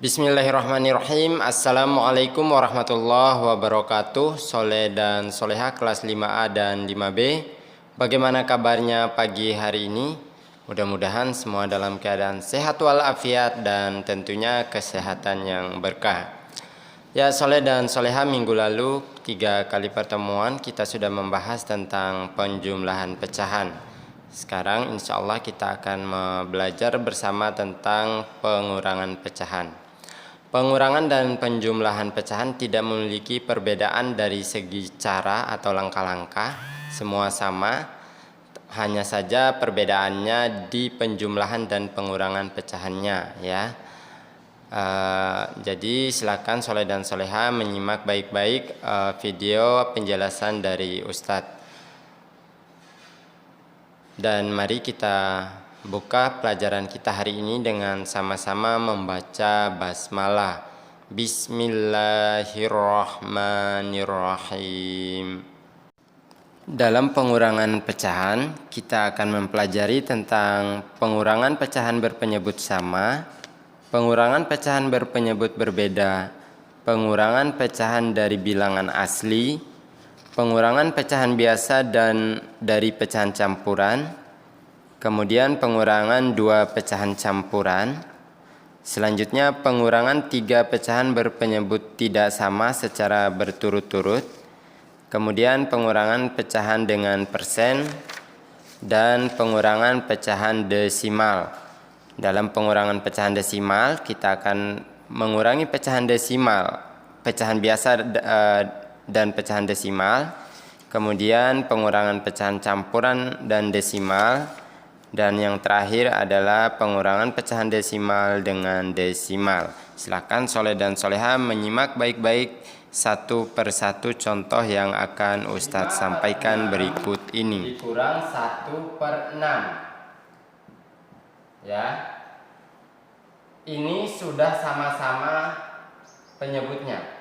Bismillahirrahmanirrahim. Assalamualaikum warahmatullahi wabarakatuh. Soleh dan soleha kelas 5A dan 5B. Bagaimana kabarnya pagi hari ini? Mudah-mudahan semua dalam keadaan sehat walafiat dan tentunya kesehatan yang berkah. Ya, soleh dan soleha, minggu lalu 3 kali pertemuan kita sudah membahas tentang penjumlahan pecahan. Sekarang insya Allah kita akan belajar bersama tentang pengurangan pecahan. Pengurangan dan penjumlahan pecahan tidak memiliki perbedaan dari segi cara atau langkah-langkah, semua sama, hanya saja perbedaannya di penjumlahan dan pengurangan pecahannya ya. Jadi silakan soleh dan soleha menyimak baik-baik video penjelasan dari Ustadz. Dan mari kita buka pelajaran kita hari ini dengan sama-sama membaca basmalah. Bismillahirrahmanirrahim. Dalam pengurangan pecahan, kita akan mempelajari tentang pengurangan pecahan berpenyebut sama, pengurangan pecahan berpenyebut berbeda, pengurangan pecahan dari bilangan asli, pengurangan pecahan biasa dan dari pecahan campuran, kemudian pengurangan 2 pecahan campuran, selanjutnya pengurangan 3 pecahan berpenyebut tidak sama secara berturut-turut, kemudian pengurangan pecahan dengan persen, dan pengurangan pecahan desimal. Dalam pengurangan pecahan desimal, kita akan mengurangi pecahan desimal, pecahan biasa dan pecahan desimal, kemudian pengurangan pecahan campuran dan desimal, dan yang terakhir adalah pengurangan pecahan desimal dengan desimal. Silakan soleh dan soleha menyimak baik-baik satu persatu contoh yang akan Ustadz sampaikan berikut ini. Dikurang 1/6 ya. Ini sudah sama-sama penyebutnya.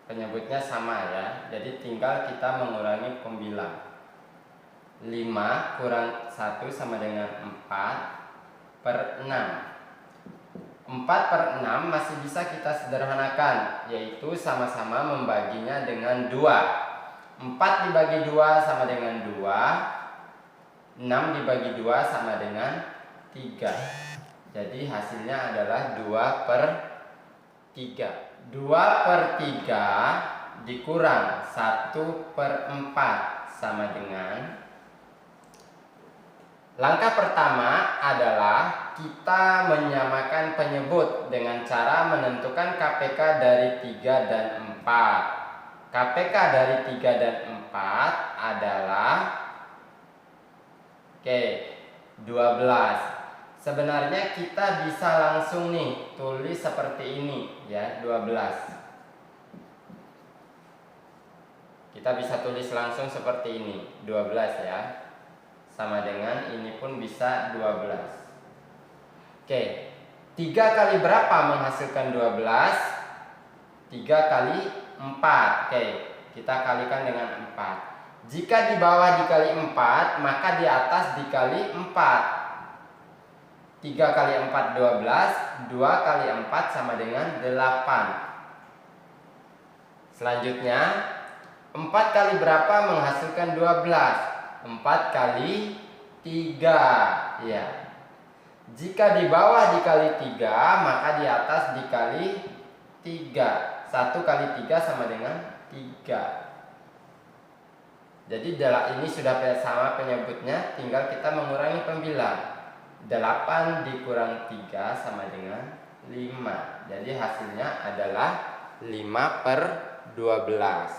Penyebutnya sama ya. Jadi tinggal kita mengurangi pembilang. 5 kurang 1 sama dengan 4/6. 4/6 masih bisa kita sederhanakan, yaitu sama-sama membaginya dengan 2. 4 dibagi 2 sama dengan 2, 6 dibagi 2 sama dengan 3. Jadi hasilnya adalah 2/3. 2/3 dikurang 1/4 sama dengan, langkah pertama adalah kita menyamakan penyebut dengan cara menentukan KPK dari 3 dan 4. KPK dari 3 dan 4 adalah 12. Sebenarnya kita bisa langsung nih tulis seperti ini ya, 12. Kita bisa tulis langsung seperti ini, 12 ya. Sama dengan ini pun bisa 12. 3 kali berapa menghasilkan 12? 3 kali 4. Kita kalikan dengan 4. Jika di bawah dikali 4, maka di atas dikali 4. 3 kali 4 12, 2 kali 4 sama dengan 8. Selanjutnya 4 kali berapa menghasilkan 12? 4 kali 3 ya. Jika di bawah dikali 3, maka di atas dikali 3. 1 kali 3 sama dengan 3. Jadi ini sudah sama penyebutnya, tinggal kita mengurangi pembilang. 8 dikurang 3 sama dengan 5. Jadi hasilnya adalah 5/12.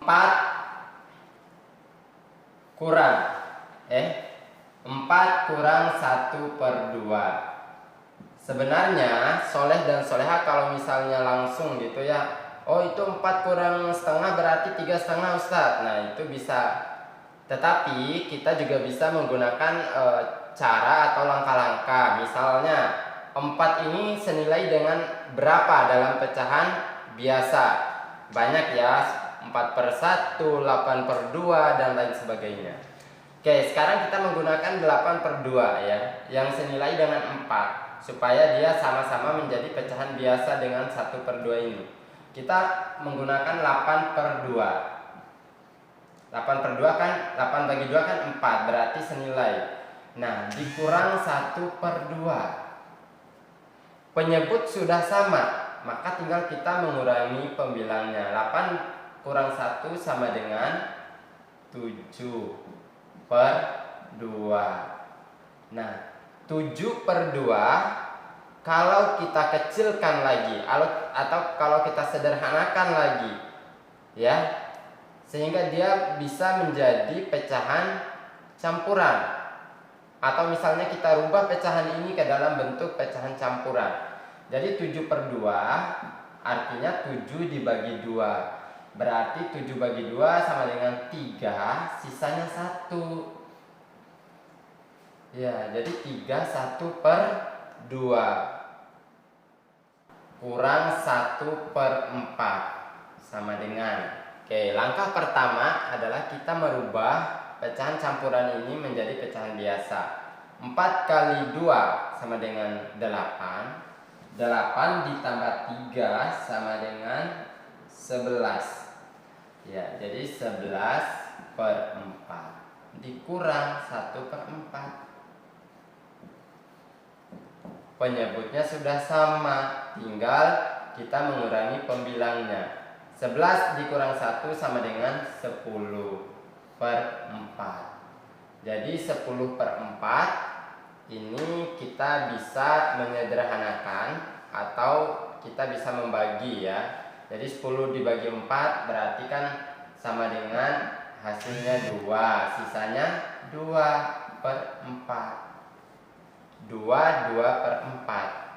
4 kurang 1/2. Sebenarnya soleh dan soleha kalau misalnya langsung gitu ya, oh itu 4 kurang setengah berarti 3,5 Ustadz. Nah itu bisa. Tetapi kita juga bisa menggunakan cara atau langkah-langkah. Misalnya 4 ini senilai dengan berapa dalam pecahan biasa? Banyak ya, 4/1, 8/2 dan lain sebagainya. Sekarang kita menggunakan 8/2 ya, yang senilai dengan 4. supaya dia sama-sama menjadi pecahan biasa dengan 1/2 ini. Kita menggunakan 8/2. 8/2 kan 8 bagi 2 kan 4, berarti senilai. Nah, dikurang 1/2. Penyebut sudah sama, maka tinggal kita mengurangi pembilangnya. 8 kurang 1 sama dengan 7/2. Nah, 7/2 kalau kita kecilkan lagi atau kalau kita sederhanakan lagi, ya, sehingga dia bisa menjadi pecahan campuran. Atau misalnya kita rubah pecahan ini ke dalam bentuk pecahan campuran. Jadi 7/2 artinya 7 dibagi 2. Berarti 7 bagi 2 sama dengan 3, sisanya 1. Ya, jadi 3 1/2 kurang 1/4 sama dengan. Oke, langkah pertama adalah kita merubah pecahan campuran ini menjadi pecahan biasa. 4 kali 2 sama dengan 8. 8 ditambah 3 sama dengan 11. Ya, jadi 11/4 dikurang 1/4. Penyebutnya sudah sama, tinggal kita mengurangi pembilangnya. 11 dikurang 1 sama dengan 10/4. Jadi 10/4 ini kita bisa menyederhanakan atau kita bisa membagi, ya. Jadi 10 dibagi 4 berarti kan sama dengan hasilnya 2, sisanya 2/4. 2/4.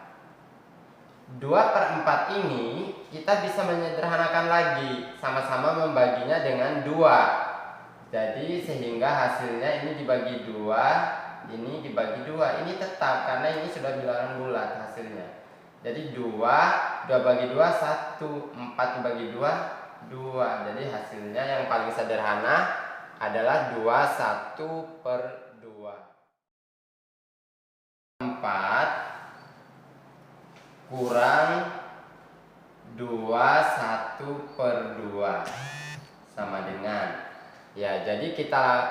2/4 ini kita bisa menyederhanakan lagi, sama-sama membaginya dengan 2. Jadi sehingga hasilnya ini dibagi 2, ini dibagi 2. Ini tetap karena ini sudah bilangan bulat hasilnya. Jadi 2 bagi 2 1, 4 dibagi 2 2. Jadi hasilnya yang paling sederhana adalah 21/2. 4 kurang 21/2 sama dengan, ya, jadi kita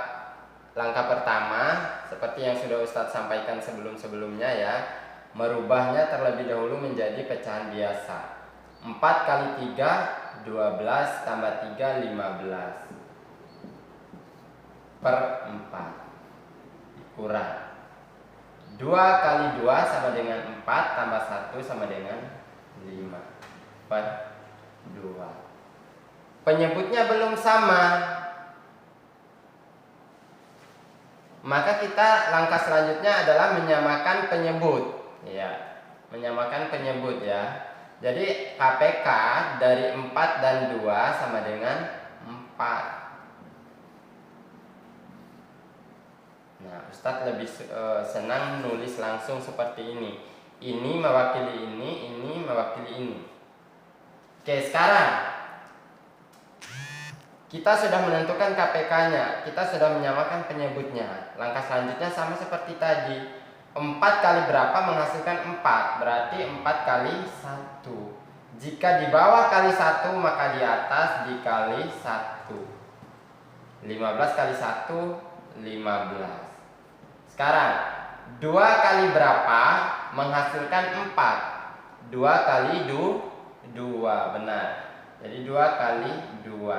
langkah pertama seperti yang sudah Ustadz sampaikan sebelum-sebelumnya, ya, merubahnya terlebih dahulu menjadi pecahan biasa. 4 kali 3 12 tambah 3 15/4 kurang 2 kali 2 sama dengan 4 tambah 1 sama dengan 5/2. Penyebutnya belum sama, maka kita langkah selanjutnya adalah menyamakan penyebut, ya, menyamakan penyebut, ya. Jadi KPK dari 4 dan 2 sama dengan 4. Nah, Ustadz lebih senang nulis langsung seperti ini. Ini mewakili ini mewakili ini. Oke, sekarang kita sudah menentukan KPK-nya, kita sudah menyamakan penyebutnya. Langkah selanjutnya sama seperti tadi. 4 kali berapa menghasilkan 4? Berarti 4 kali 1. Jika di bawah kali 1, maka di atas dikali 1. 15 kali 1, 15. Sekarang 2 kali berapa menghasilkan 4? 2 kali 2, benar. Jadi 2 kali 2.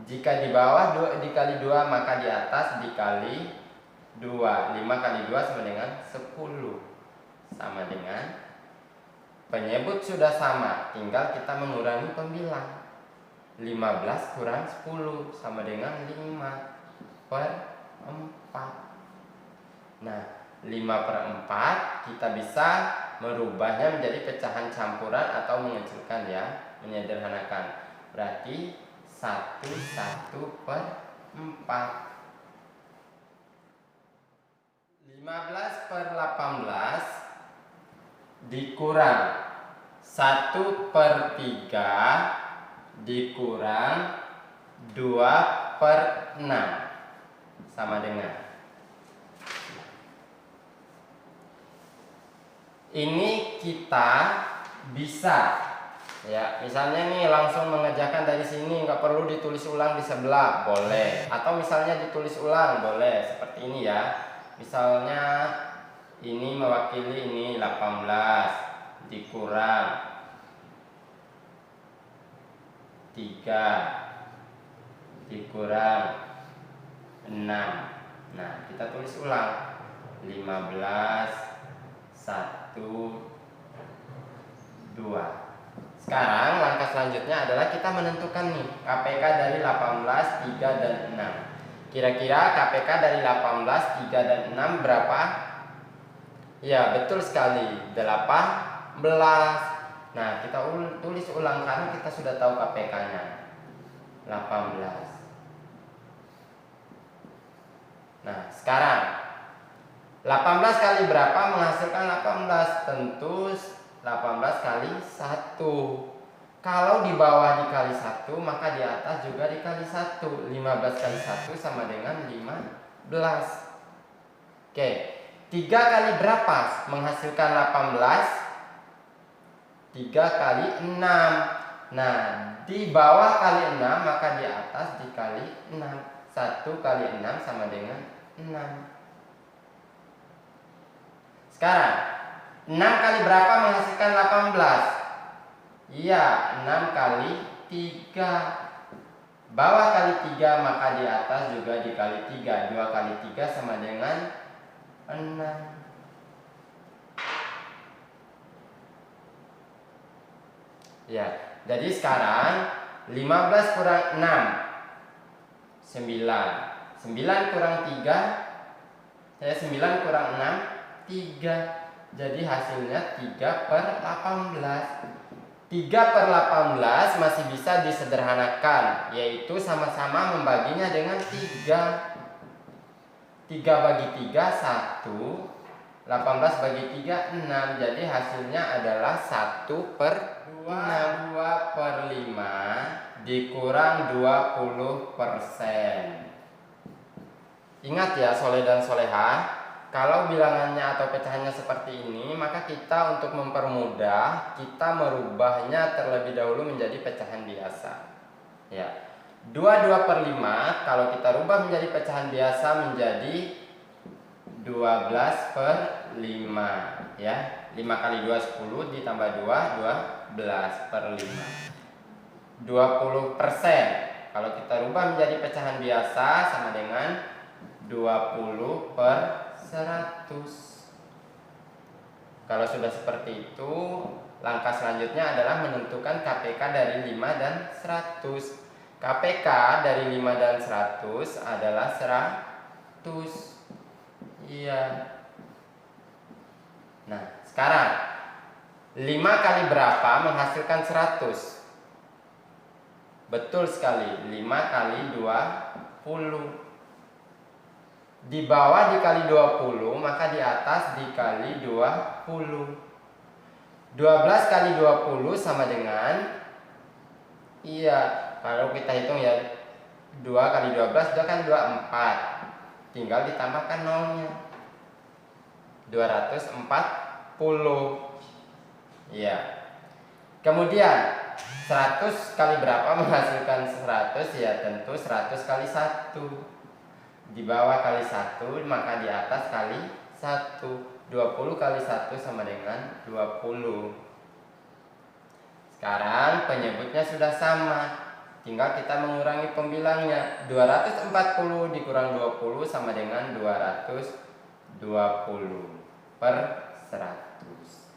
Jika di bawah dikali 2, maka di atas dikali 2. 5 kali 2 sama dengan 10. Sama dengan, penyebut sudah sama, tinggal kita mengurangi pembilang. 15 kurang 10 sama dengan 5/4. Nah, 5/4 kita bisa merubahnya menjadi pecahan campuran atau mengecilkan, ya, menyederhanakan. Berarti 1/4. 15/18 dikurang 1/3 dikurang 2/6 sama dengan Ini kita bisa, ya, misalnya nih langsung mengerjakan dari sini, nggak perlu ditulis ulang di sebelah, boleh. Atau misalnya ditulis ulang, boleh. Seperti ini ya. Misalnya ini mewakili ini 18 dikurang 3 dikurang 6. Nah, kita tulis ulang 15 1 2. Sekarang langkah selanjutnya adalah kita menentukan nih KPK dari 18, 3, dan 6. Kira-kira KPK dari 18, 3, dan 6 berapa? Ya, betul sekali, 18. Nah, kita tulis ulang karena kita sudah tahu KPK-nya 18. Nah, sekarang 18 kali berapa menghasilkan 18? Tentu 18 kali 1. Kalau di bawah dikali 1, maka di atas juga dikali 1. 15 kali 1 sama dengan 15. Oke, 3 kali berapa menghasilkan 18? 3 kali 6. Nah, di bawah kali 6, maka di atas dikali 6. 1 kali 6 sama dengan 6. Sekarang 6 kali berapa menghasilkan 18? Iya, 6 kali 3. Bawah kali 3, maka di atas juga dikali 3. 2 kali 3 sama dengan 6. Ya, jadi sekarang 15 kurang 6 9. 9 kurang 3, 9 kurang 6 3. Jadi hasilnya 3/18. 3/18 masih bisa disederhanakan, yaitu sama-sama membaginya dengan 3. 3 bagi 3 1. 18 bagi 3 6. Jadi hasilnya adalah 1/6. 2/5 dikurang 20%. Ingat ya soleh dan soleha, kalau bilangannya atau pecahannya seperti ini, maka kita untuk mempermudah, kita merubahnya terlebih dahulu menjadi pecahan biasa. Ya, 22/5 kalau kita rubah menjadi pecahan biasa menjadi 12/5. Ya, 5 kali 2 10 ditambah 2 12/5. 20%. Kalau kita rubah menjadi pecahan biasa sama dengan 20/100. Kalau sudah seperti itu, langkah selanjutnya adalah menentukan KPK dari 5 dan 100. KPK dari 5 dan 100 adalah 100. Iya. Nah, sekarang 5 kali berapa menghasilkan 100? Betul sekali, 5 kali 20. Di bawah dikali 20, maka di atas dikali 20. 12 kali 20 sama dengan, iya, kalau kita hitung ya, 2 kali 12 itu kan 24. Tinggal ditambahkan nolnya, 240. Iya. Kemudian 100 kali berapa menghasilkan 100? Ya tentu 100 kali 1. Di bawah kali 1, maka di atas kali 1. 20 kali 1 sama dengan 20. Sekarang penyebutnya sudah sama, tinggal kita mengurangi pembilangnya. 240 dikurang 20 sama dengan 220/100.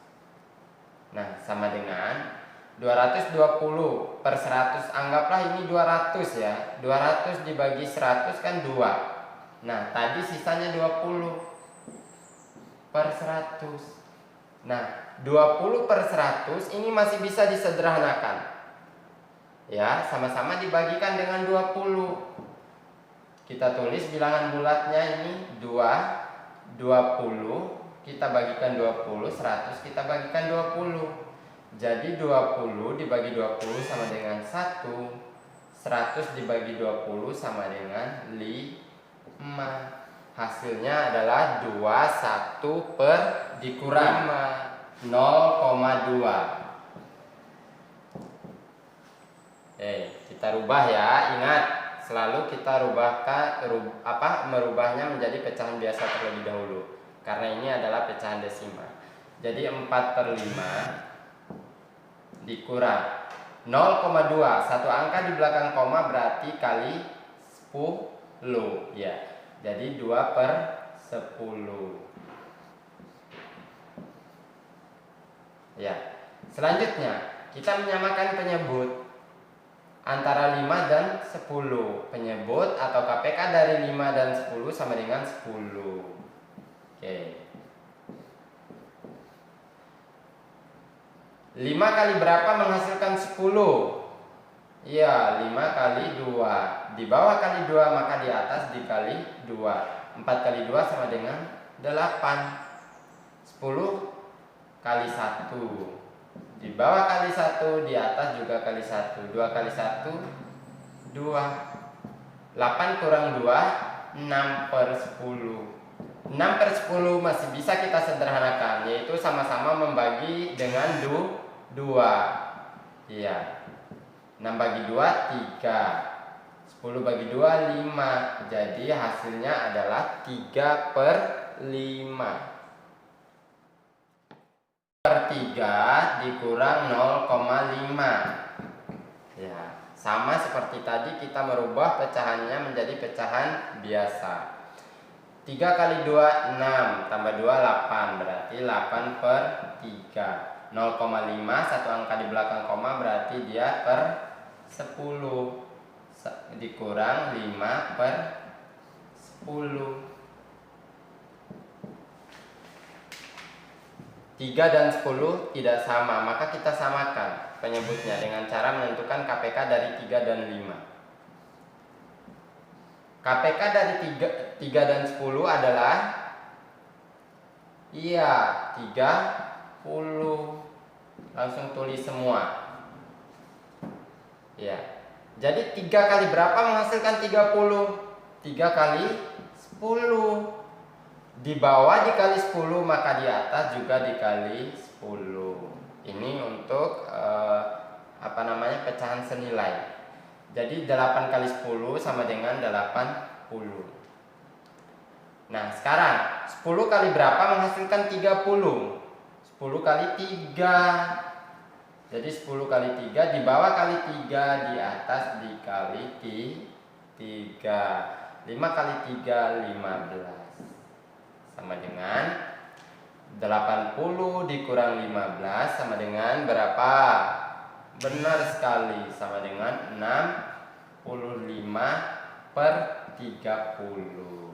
Nah, sama dengan 220/100. Anggaplah ini 200 ya. 200 dibagi 100 kan 2. Nah, tadi sisanya 20/100. Nah, 20/100 ini masih bisa disederhanakan. Ya, sama-sama dibagikan dengan 20. Kita tulis bilangan bulatnya ini 2, 20. Kita bagikan 20, 100 kita bagikan 20. Jadi 20 dibagi 20 sama dengan 1. 100 dibagi 20 sama dengan 5. Hasilnya adalah 21 per dikurang 5. 0,2. Kita rubah ya. Ingat, selalu kita merubahnya menjadi pecahan biasa terlebih dahulu, karena ini adalah pecahan desimal. Jadi 4/5 dikurang 0,2. Satu angka di belakang koma berarti kali 10 ya. Jadi 2/10 ya. Selanjutnya kita menyamakan penyebut antara 5 dan 10. Penyebut atau KPK dari 5 dan 10 sama dengan 10. Oke. 5 kali berapa menghasilkan 10? Iya, 5 kali 2. Di bawah kali 2 maka di atas dikali 2. 4 kali 2 sama dengan 8. 10 kali 1. Di bawah kali 1, di atas juga kali 1. 2 kali 1, 2. 8 kurang 2, 6/10. 6/10 masih bisa kita sederhanakan, yaitu sama-sama membagi dengan 2. Iya. 6 bagi 2, 3. 10 bagi 2, 5. Jadi hasilnya adalah 3/5. 3 dikurang 0,5. Ya, sama seperti tadi kita merubah pecahannya menjadi pecahan biasa. 3 kali 2, 6. Tambah 2, 8. Berarti 8/3. 0,5, satu angka di belakang koma berarti dia per 10. Dikurang 5/10. 3 dan 10 tidak sama, maka kita samakan penyebutnya dengan cara menentukan KPK dari 3 dan 5. KPK dari 3 dan 10 adalah 30. Langsung tulis semua. Ya. Jadi 3 kali berapa menghasilkan 30? 3 kali 10. Di bawah dikali 10 maka di atas juga dikali 10. Ini untuk pecahan senilai. Jadi 8 kali 10 sama dengan 80. Nah, sekarang 10 kali berapa menghasilkan 30? 10 kali 3. Jadi 10 kali 3, di bawah kali 3, di atas dikali 3. 5 kali 3, 15. Sama dengan 80 dikurang 15 sama dengan berapa? Benar sekali, sama dengan 65/30.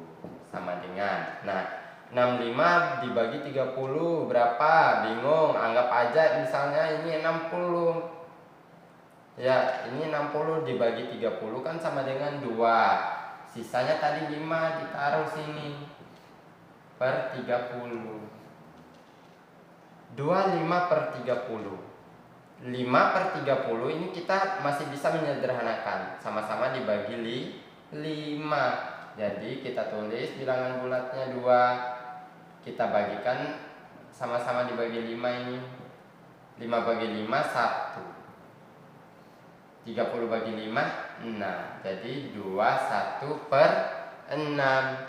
Sama dengan, nah, 65 dibagi 30 berapa? Bingung, anggap aja misalnya ini 60. Ya, ini 60 dibagi 30 kan sama dengan 2. Sisanya tadi 5 ditaruh sini per 30. 25/30. 5/30 ini kita masih bisa menyederhanakan, sama-sama dibagi 5. Jadi kita tulis bilangan bulatnya 2. Kita bagikan sama-sama dibagi 5 ini. 5 bagi 5, 1. 30 bagi 5, 6. Jadi 21/6.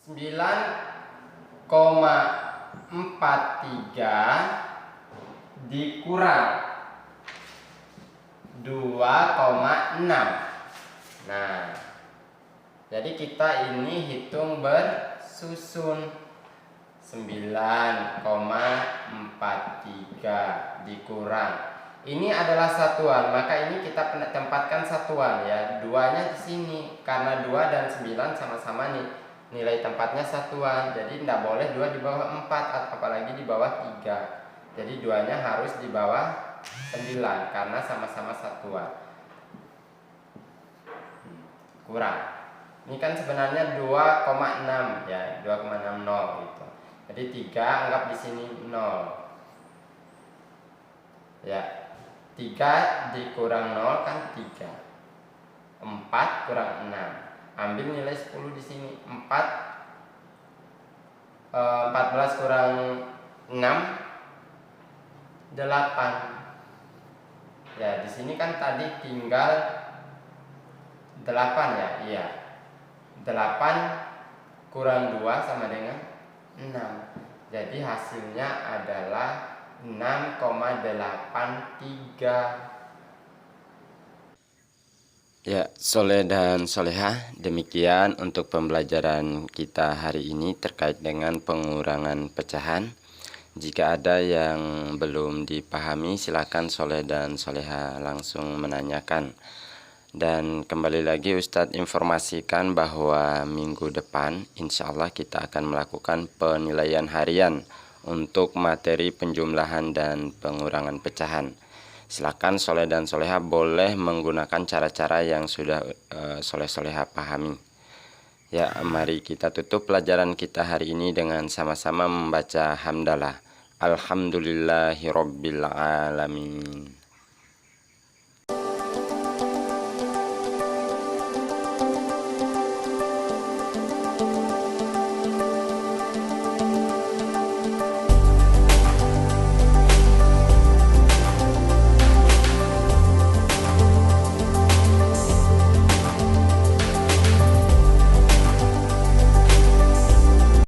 9,43 dikurang 2,6. Nah, jadi kita ini hitung bersusun. 9,43 dikurang, ini adalah satuan, maka ini kita tempatkan satuan ya. 2-nya di sini karena 2 dan 9 sama-sama nih nilai tempatnya satuan. Jadi tidak boleh 2 di bawah 4, apalagi di bawah 3. Jadi 2-nya harus di bawah 9 karena sama-sama satuan. Kurang. Ini kan sebenarnya 2,6 ya, 2,60 gitu. Jadi 3 anggap di sini 0. Ya. 3 dikurang 0 kan 3. 4 kurang 6. Ambil nilai 10 di sini. 4 14 kurang 6, 8. Ya, di sini kan tadi tinggal 8 ya. Iya. 8 kurang 2 sama dengan 6. Jadi hasilnya adalah 6,83. Ya, Soleh dan Solehah, demikian untuk pembelajaran kita hari ini terkait dengan pengurangan pecahan. Jika ada yang belum dipahami, silakan Soleh dan Solehah langsung menanyakan. Dan kembali lagi Ustadz informasikan bahwa minggu depan insya Allah kita akan melakukan penilaian harian untuk materi penjumlahan dan pengurangan pecahan. Silakan Soleh dan Solehah boleh menggunakan cara-cara yang sudah Soleh Solehah pahami. Ya, mari kita tutup pelajaran kita hari ini dengan sama-sama membaca hamdalah. Alhamdulillahirabbil alamin.